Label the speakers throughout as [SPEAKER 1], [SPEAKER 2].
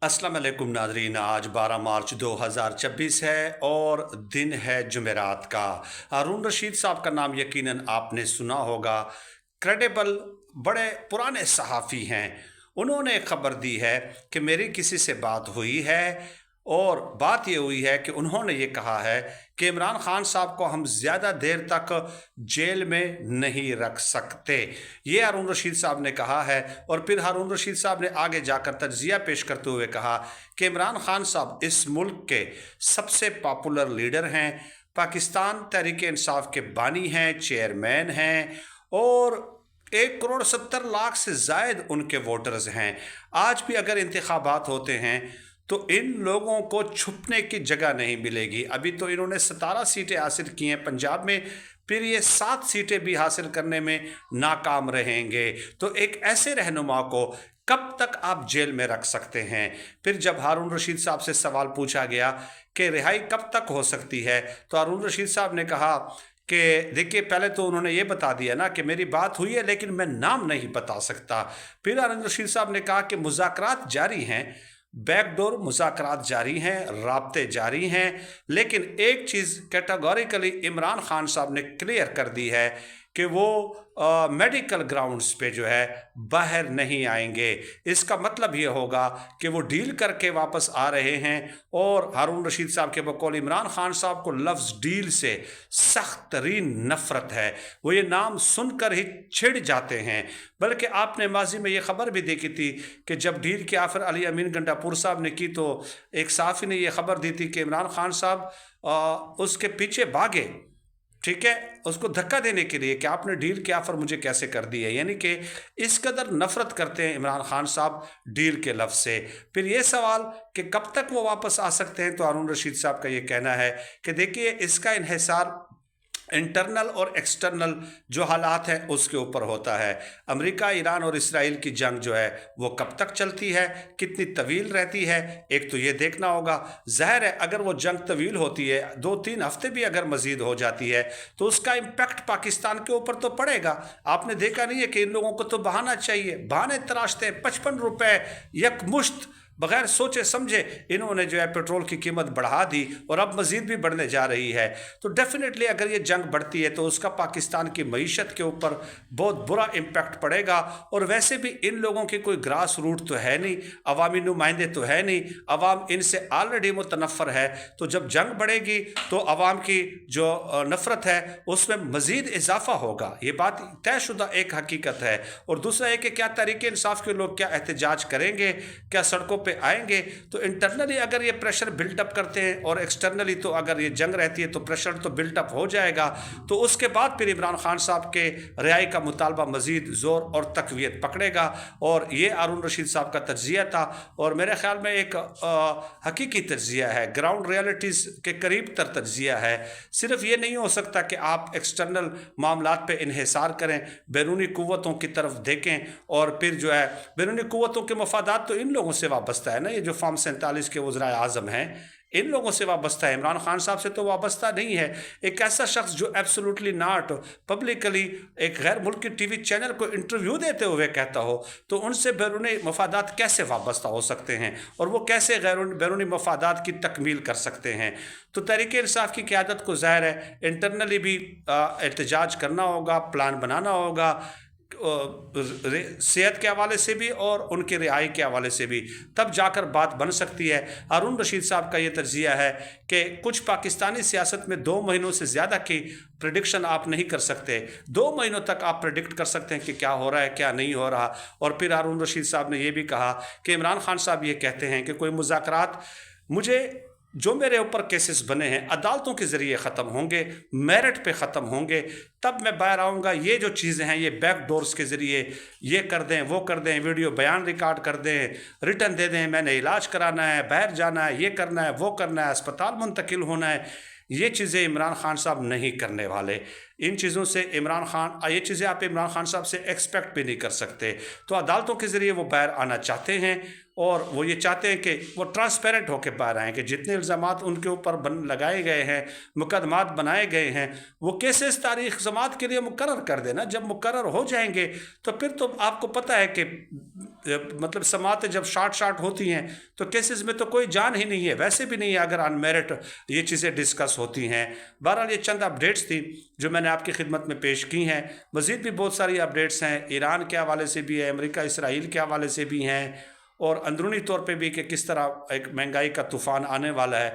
[SPEAKER 1] अस्सलाम वालेकुम नाजरीन। आज 12 मार्च 2026 है और दिन है जुमेरात का। हारून रशीद साहब का नाम यकीनन आपने सुना होगा। क्रेडिबल बड़े पुराने सहाफ़ी हैं। उन्होंने खबर दी है कि मेरी किसी से बात हुई है और बात ये हुई है कि उन्होंने ये कहा है कि इमरान खान साहब को हम ज़्यादा देर तक जेल में नहीं रख सकते। ये हारून रशीद साहब ने कहा है। और फिर हारून रशीद साहब ने आगे जाकर तज्जिया पेश करते हुए कहा कि इमरान खान साहब इस मुल्क के सबसे पॉपुलर लीडर हैं, पाकिस्तान तहरीक इंसाफ के बानी हैं, चेयरमैन हैं और 1,70,00,000 से ज़ायद उनके वोटर्स हैं। आज भी अगर इंतखाबात होते हैं तो इन लोगों को छुपने की जगह नहीं मिलेगी। अभी तो इन्होंने 17 सीटें हासिल की हैं पंजाब में, फिर ये 7 सीटें भी हासिल करने में नाकाम रहेंगे। तो एक ऐसे रहनुमा को कब तक आप जेल में रख सकते हैं? फिर जब हारून रशीद साहब से सवाल पूछा गया कि रिहाई कब तक हो सकती है, तो हारून रशीद साहब ने कहा कि देखिए, पहले तो उन्होंने ये बता दिया ना कि मेरी बात हुई है लेकिन मैं नाम नहीं बता सकता। फिर हारून रशीद साहब ने कहा कि मुज़ाकरात जारी हैं, बैकडोर मुज़ाकरात जारी हैं, राब्ते जारी हैं, लेकिन एक चीज़ कैटेगोरिकली इमरान खान साहब ने क्लियर कर दी है कि वो मेडिकल ग्राउंड्स पे जो है बाहर नहीं आएंगे। इसका मतलब ये होगा कि वो डील करके वापस आ रहे हैं। और हारून रशीद साहब के बकौल इमरान खान साहब को लफ्ज़ डील से सख्त तरीन नफ़रत है। वो ये नाम सुनकर ही छिड़ जाते हैं। बल्कि आपने माजी में ये खबर भी देखी थी कि जब डील की आफर अली अमीन गंडापुर साहब ने की तो एक सहाफ़ी ने यह खबर दी थी कि इमरान खान साहब उसके पीछे भागे, ठीक है, उसको धक्का देने के लिए कि आपने डील की ऑफर मुझे कैसे कर दी है। यानी कि इस कदर नफरत करते हैं इमरान खान साहब डील के लफ्ज़ से। फिर ये सवाल कि कब तक वो वापस आ सकते हैं, तो हारून रशीद साहब का ये कहना है कि देखिए, इसका इन्हिसार इंटरनल और एक्सटर्नल जो हालात हैं उसके ऊपर होता है। अमेरिका, ईरान और इसराइल की जंग जो है वो कब तक चलती है, कितनी तवील रहती है, एक तो ये देखना होगा। ज़ाहिर है अगर वो जंग तवील होती है, 2-3 हफ्ते भी अगर मज़ीद हो जाती है, तो उसका इम्पैक्ट पाकिस्तान के ऊपर तो पड़ेगा। आपने देखा नहीं है कि इन लोगों को तो बहाना चाहिए, बहाने तराशते हैं। 55 रुपये यकमुश्त बगैर सोचे समझे इन्होंने जो है पेट्रोल की कीमत बढ़ा दी और अब मज़ीद भी बढ़ने जा रही है। तो डेफिनेटली अगर ये जंग बढ़ती है तो उसका पाकिस्तान की मईशत के ऊपर बहुत बुरा इम्पैक्ट पड़ेगा। और वैसे भी इन लोगों की कोई ग्रास रूट तो है नहीं, अवामी नुमाइंदे तो है नहीं, अवाम इनसे ऑलरेडी मुतनफ़र है। तो जब जंग बढ़ेगी तो अवाम की जो नफ़रत है उसमें मज़ीद इजाफा होगा। ये बात तयशुदा एक हकीकत है। और दूसरा है कि क्या तहरीक इंसाफ के लोग क्या एहतजाज करेंगे, क्या सड़कों पे आएंगे? तो इंटरनली अगर ये प्रेशर बिल्टअप करते हैं और एक्सटर्नली तो अगर ये जंग रहती है तो प्रेशर तो बिल्टअप हो जाएगा। तो उसके बाद फिर इमरान खान साहब के रिहाई का मुतालबा मज़ीद ज़ोर और तक़वियत पकड़ेगा। और ये हारून रशीद साहब का तज्जिया था और मेरे ख्याल में एक हकीकी तज्जिया है, ग्राउंड रियलिटीज़ के करीब तर तज्जिया है। सिर्फ ये नहीं हो सकता कि आप एक्सटर्नल मामलात पे इन्हिसार करें, बैरूनी क़ुव्वतों की तरफ देखें और फिर जो है बैरूनी क़ुव्वतों के मफादात तो इन लोगों से वाबस्ता है ना। ये जो फॉर्म 47 के वज़राए आज़म हैं इन लोगों से वाबस्ता है, इमरान खान साहब से तो वाबस्ता नहीं है। एक ऐसा शख्स जो एब्सोल्युटली नॉट पब्लिकली एक गैर मुल्की टीवी चैनल को इंटरव्यू देते हुए कहता हो, तो उनसे बैरूनी मफादात कैसे वाबस्ता हो सकते हैं और वो कैसे बैरूनी मफादात की तकमील कर सकते हैं? तो तहरीक इंसाफ की क़यादत को ज़ाहिर है इंटरनली भी एहतजाज करना होगा, प्लान बनाना होगा, सेहत के हवाले से भी और उनके रिहाई के हवाले से भी, तब जाकर बात बन सकती है। हारून रशीद साहब का ये तज्जिया है कि कुछ पाकिस्तानी सियासत में 2 महीनों से ज़्यादा की प्रेडिक्शन आप नहीं कर सकते। 2 महीनों तक आप प्रेडिक्ट कर सकते हैं कि क्या हो रहा है, क्या नहीं हो रहा। और फिर हारून रशीद साहब ने ये भी कहा कि इमरान खान साहब ये कहते हैं कि कोई मुज़ाकरात मुझे जो मेरे ऊपर केसेस बने हैं अदालतों के ज़रिए ख़त्म होंगे, मेरिट पे ख़त्म होंगे, तब मैं बाहर आऊँगा। ये जो चीज़ें हैं ये बैक डोर्स के ज़रिए ये कर दें, वो कर दें, वीडियो बयान रिकॉर्ड कर दें, रिटर्न दे दें, मैंने इलाज कराना है, बाहर जाना है, ये करना है, वो करना है, अस्पताल मुंतकिल होना है, ये चीज़ें इमरान खान साहब नहीं करने वाले। ان چیزوں سے عمران خان، یہ چیزیں آپ عمران خان صاحب سے ایکسپیکٹ بھی نہیں کر سکتے. تو عدالتوں کے ذریعے وہ باہر آنا چاہتے ہیں، اور وہ یہ چاہتے ہیں کہ وہ ٹرانسپیرنٹ ہو کے باہر آئیں، کہ جتنے الزامات ان کے اوپر لگائے گئے ہیں، مقدمات بنائے گئے ہیں، وہ کیسز تاریخ سماعت کے لیے مقرر کر دینا. جب مقرر ہو جائیں گے تو پھر تو آپ کو پتہ ہے کہ مطلب سماعتیں جب شارٹ ہوتی ہیں تو کیسز میں تو کوئی جان ہی نہیں ہے، ویسے بھی نہیں ہے اگر آن میرٹ یہ چیزیں ڈسکس ہوتی ہیں. بہرحال یہ چند اپڈیٹس تھیں جو میں نے آپ کی خدمت میں پیش کی ہیں. مزید بھی بہت ساری اپڈیٹس ہیں، ایران کے حوالے سے بھی ہے، امریکہ اسرائیل کے حوالے سے بھی ہیں، اور اندرونی طور پہ بھی کہ کس طرح ایک مہنگائی کا طوفان آنے والا ہے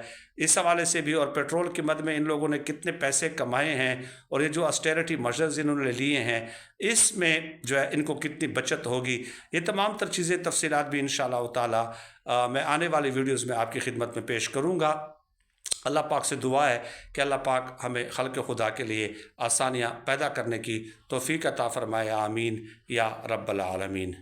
[SPEAKER 1] اس حوالے سے بھی، اور پیٹرول کی مد میں ان لوگوں نے کتنے پیسے کمائے ہیں، اور یہ جو اسٹیرٹی میجرز انہوں نے لیے ہیں اس میں جو ہے ان کو کتنی بچت ہوگی. یہ تمام تر چیزیں تفصیلات بھی انشاءاللہ تعالی میں آنے والی ویڈیوز میں آپ کی خدمت میں پیش کروں گا. اللہ پاک سے دعا ہے کہ اللہ پاک ہمیں خلق خدا کے لیے آسانیاں پیدا کرنے کی توفیق عطا فرمائے. آمین یا رب العالمین.